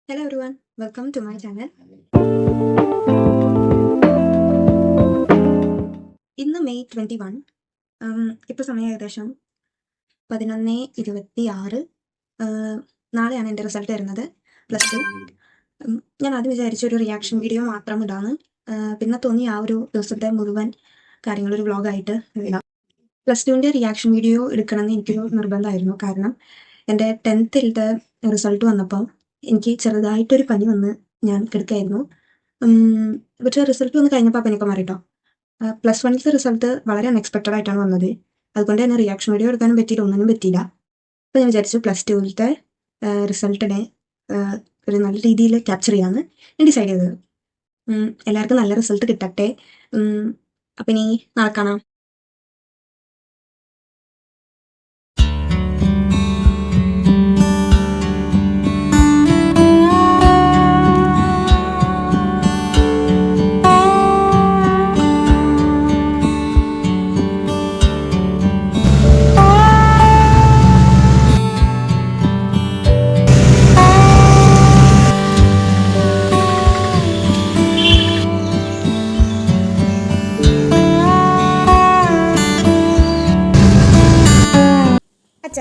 Hello everyone, welcome to my channel. ഇന്ന് May 21. ഇപ്പോൾ സമയം ഏകദേശം 11:26. നാളെയാണ് എൻ്റെ റിസൾട്ട് വരുന്നത്, +2. ഞാൻ ആദ്യം വിചാരിച്ചൊരു റിയാക്ഷൻ വീഡിയോ മാത്രം ഇടാന്ന്. പിന്നെ തോന്നി ആ ഒരു ദിവസത്തെ മുഴുവൻ കാര്യങ്ങളൊരു വ്ളോഗായിട്ട് ഇടാം. +2ൻ്റെ റിയാക്ഷൻ വീഡിയോ എടുക്കണമെന്ന് എനിക്കൊരു നിർബന്ധമായിരുന്നു. കാരണം എൻ്റെ 10th റിസൾട്ട് വന്നപ്പോൾ എനിക്ക് ചെറുതായിട്ടൊരു പനി വന്ന് ഞാൻ കിടക്കുകയായിരുന്നു. പക്ഷേ റിസൾട്ട് വന്ന് കഴിഞ്ഞപ്പോൾ ആ പനിയൊക്കെ മാറിട്ടോ. +1ത്തെ റിസൾട്ട് വളരെ അൺഎക്സ്പെക്റ്റഡ് ആയിട്ടാണ് വന്നത്. അതുകൊണ്ട് തന്നെ റിയാക്ഷൻ വീഡിയോ എടുക്കാനും പറ്റിയില്ല, ഒന്നിനും പറ്റിയില്ല. അപ്പോൾ ഞാൻ വിചാരിച്ചു +2ത്തെ റിസൾട്ടിനെ ഒരു നല്ല രീതിയിൽ ക്യാപ്ചർ ചെയ്യാമെന്ന് ഞാൻ ഡിസൈഡ് ചെയ്തത്. എല്ലാവർക്കും നല്ല റിസൾട്ട് കിട്ടട്ടെ. അപ്പം ഇനി നാളെ കാണാം.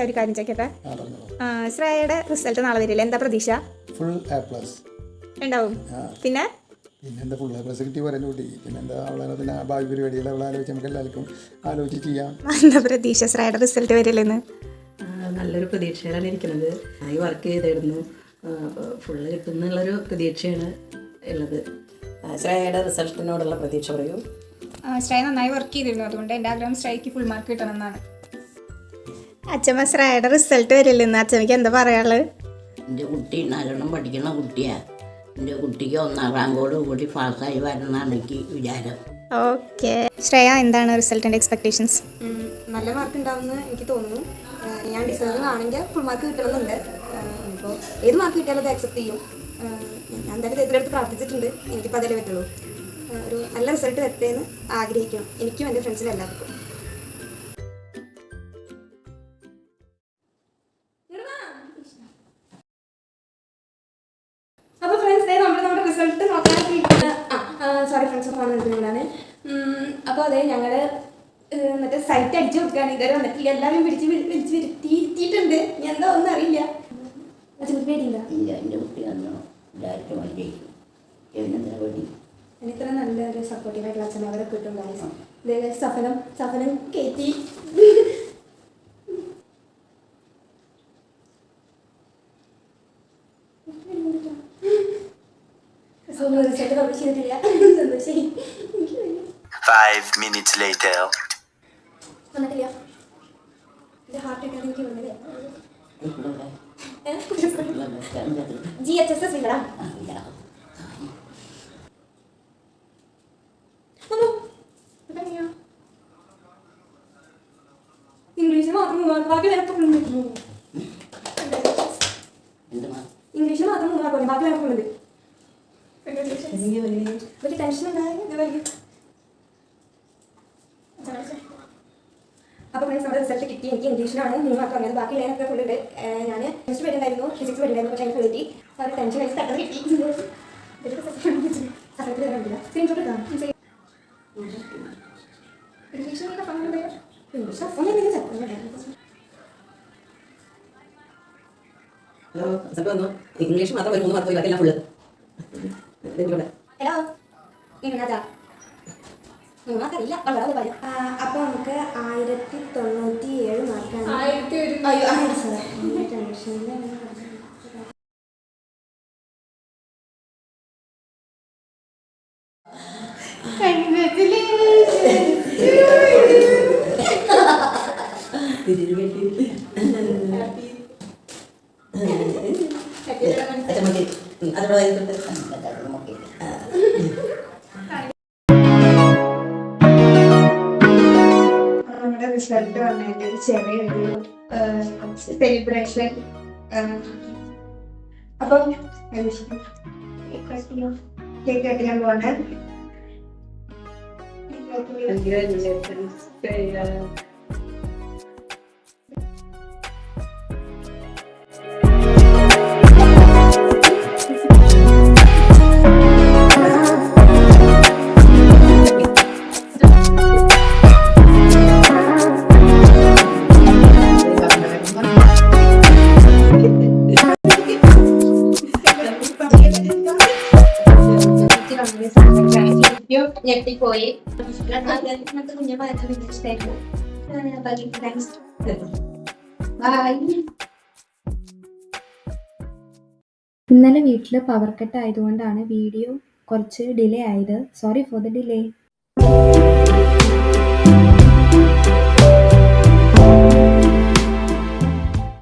ഒരു കാര്യം ചോദിക്കട്ടെ, ശ്രേയയുടെ റിസൾട്ട് നാളെ വരില്ല, എന്താ പ്രതീക്ഷ? ഫുൾ A+ ഉണ്ടാവും. പിന്നെ എന്താ ഫുൾ A+ കിട്ടി പറയുന്ന കുട്ടി, പിന്നെന്താ അവളെ പിന്നെ ഭാവി പരിപാടികൾ അവളെ ആലോചിച്ച് നമുക്ക് എല്ലാവർക്കും ആലോചിച്ച് ചെയ്യാം. എന്താ പ്രതീക്ഷ ശ്രേയയുടെ റിസൾട്ട് വരില്ലെന്ന്? നല്ലൊരു പ്രതീക്ഷയിലാണ് ഇരിക്കുന്നത്. ആയി വർക്ക് ചെയ്തായിരുന്നു, ഫുള്ള് കിട്ടുന്നുള്ളൊരു പ്രതീക്ഷയാണ് ഉള്ളത്. ശ്രേയയുടെ റിസൾട്ടിനോടുള്ള പ്രതീക്ഷ പറയൂ. ശ്രേയ നന്നായി വർക്ക് ചെയ്തിരുന്നു, അതുകൊണ്ട് എൻ്റെ ആഗ്രഹം ശ്രേയക്ക് ഫുൾ മാർക്ക് കിട്ടണമെന്നാണ്. അച്ഛമ്മ ശ്രേയയുടെ റിസൾട്ട് വരില്ലെന്ന് അച്ഛമ്മയ്ക്ക് എന്താ പറയാനുള്ളത്? എൻ്റെ കുട്ടി നല്ലോണം പഠിക്കുന്ന കുട്ടിയാണ്. എൻ്റെ കുട്ടിക്ക് 1ാം റാങ്കോട് കൂടി പാസ്സായി വരണമെന്നാണ് എനിക്ക് വിചാരം. ഓക്കെ, ശ്രേയ എന്താണ് റിസൾട്ടിൻ്റെ എക്സ്പെക്ടേഷൻസ്? നല്ല മാർക്ക് ഉണ്ടാവുമെന്ന് എനിക്ക് തോന്നുന്നു. ഞാൻ ഡിസേർവിംഗ് ആണെങ്കിൽ ഫുൾ മാർക്ക് കിട്ടണമെന്നുണ്ട്. ഇപ്പോൾ ഏത് മാർക്ക് കിട്ടിയാലും അത് അക്സെപ്റ്റ് ചെയ്യും. ഞാൻ എന്തായാലും ദൈവത്തിൻ്റെ പ്രാർത്ഥിച്ചിട്ടുണ്ട്, എനിക്കിപ്പോൾ അതല്ലേ പറ്റുള്ളൂ. ഒരു നല്ല റിസൾട്ട് വരട്ടെ എന്ന് ആഗ്രഹിക്കണം, എനിക്കും എൻ്റെ ഫ്രണ്ട്സിനും എല്ലാവർക്കും. അപ്പോൾ ഫ്രണ്ട്സ്, നമ്മുടെ റിസൾട്ട് നോക്കാൻ സോറി ഫ്രണ്ട്സ് വന്നിട്ടുള്ളതാണ്. അപ്പോൾ അതെ, ഞങ്ങൾ മറ്റേ സൈറ്റ് അടിച്ചു കൊടുക്കുകയാണ്. ഇതുവരെ വന്നിട്ടില്ല, എല്ലാവരും വിളിച്ച് ഇരുത്തിയിട്ടുണ്ട്. ഞാൻ എന്താ ഒന്നും അറിയില്ല. അച്ഛൻ പേടിയുണ്ടോ? ഇല്ല, എൻ്റെ കുട്ടി വന്നു ഡയറക്റ്റ് വണ്ടിയേക്കും. എവിടെന്താ പേടി? ഇത്ര നല്ലൊരു സപ്പോർട്ടീവായിട്ടുള്ള അച്ഛൻ അവരെ കിട്ടും. സഫലം കയറ്റി റിസൾട്ട് പബ്ലിഷ് ചെയ്തിട്ടില്ല. സന്തോഷമായി. 5 minutes later. വന്നിട്ടില്ല. എൻ്റെ ഹാർട്ട് ഒക്കെ എനിക്ക് വന്നത് GHSS ഇല്ലടാ. ഇംഗ്ലീഷ് മാത്രം 3 മാർക്ക്, ബാക്കി നേരത്തെ ഇംഗ്ലീഷ് മാത്രം 3 മാർക്ക്, ബാക്കി നേരത്തെ ഉള്ളത്. ഒരു ടെൻഷൻ ഉണ്ടായി. അപ്പോൾ ഫ്രണ്ട്സ്, നമ്മുടെ റിസൾട്ട് കിട്ടി. എനിക്ക് ഇംഗ്ലീഷിനാണ് 3 മാർക്ക് വന്നത്, ബാക്കി ലൈനൊക്കെ ഫുള്ളുണ്ട്. ഞാൻ കെമിസ്ട്രി പേരുണ്ടായിരുന്നു, ഫിസിക്സ് പേരുണ്ടായിരുന്നു, പക്ഷേ എനിക്ക് ഫുൾ കിട്ടി. ഒരു ടെൻഷൻ കഴിച്ച് തട്ടത് കിട്ടി. സ്ക്രീൻഷോട്ട് ഇടാം. ഇംഗ്ലീഷിനൊക്കെ പങ്കുണ്ട്. ഹലോ, റിസൾട്ട് വന്നു. ഇംഗ്ലീഷ് മാത്രം 3 മാർക്ക് പോയി, ബാക്കിയെല്ലാം ഫുള്ള്. ഹലോ, ഇന്നാ 3 മാർക്കറിയില്ല, വളരെ പറയാം. അപ്പോൾ നമുക്ക് 1097 മാർക്കാണ്. നമ്മുടെ റിസൾട്ട് വന്നതിൻ്റെ ഒരു ചെറിയൊരു സെലിബ്രേഷൻ. അപ്പം കേക്ക് കട്ടിക്കാൻ പോകണേ. ശരിക്കും ഞെട്ടിപ്പോയി. കുഞ്ഞു പറയുന്നത് ഇഷ്ടമായിരുന്നു. ഇന്നലെ വീട്ടിൽ പവർ കട്ട് ആയതുകൊണ്ടാണ് വീഡിയോ കുറച്ച് ഡിലേ ആയത്. Sorry for the delay.